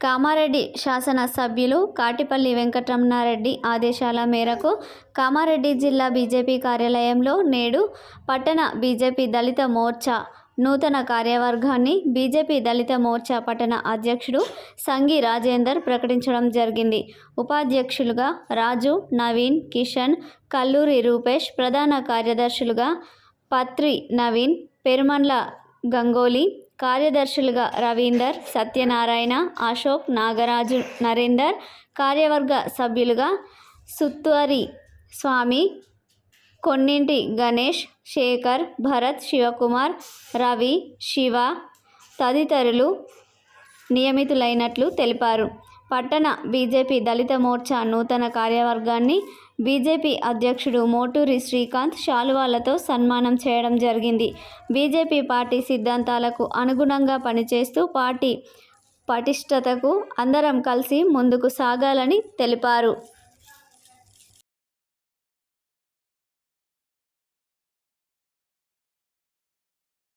కామారెడ్డి శాసనసభ్యులు కాటిపల్లి వెంకటరమణారెడ్డి ఆదేశాల మేరకు కామారెడ్డి జిల్లా బీజేపీ కార్యాలయంలో నేడు పట్టణ బీజేపీ దళిత మోర్చా నూతన కార్యవర్గాన్ని బీజేపీ దళిత మోర్చా పట్టణ అధ్యక్షుడు సంగి రాజేందర్ ప్రకటించడం జరిగింది. ఉపాధ్యక్షులుగా రాజు, నవీన్, కిషన్, కల్లూరి రూపేష్, ప్రధాన కార్యదర్శులుగా పత్రి నవీన్, పెరుమండ్ల గంగోలి, కార్యదర్శులుగా రవీందర్, సత్యనారాయణ, అశోక్, నాగరాజు, నరేందర్, కార్యవర్గ సభ్యులుగా సుత్వరి స్వామి, కొన్నింటి గణేష్, శేఖర్, భరత్, శివకుమార్, రవి, శివ తదితరులు నియమితులైనట్లు తెలిపారు. పట్టణ బీజేపీ దళిత మోర్చా నూతన కార్యవర్గాన్ని బీజేపీ అధ్యక్షుడు మోటూరి శ్రీకాంత్ శాలువాలతో సన్మానం చేయడం జరిగింది. బీజేపీ పార్టీ సిద్ధాంతాలకు అనుగుణంగా పనిచేస్తూ పార్టీ పటిష్టతకు అందరం కలిసి ముందుకు సాగాలని తెలిపారు.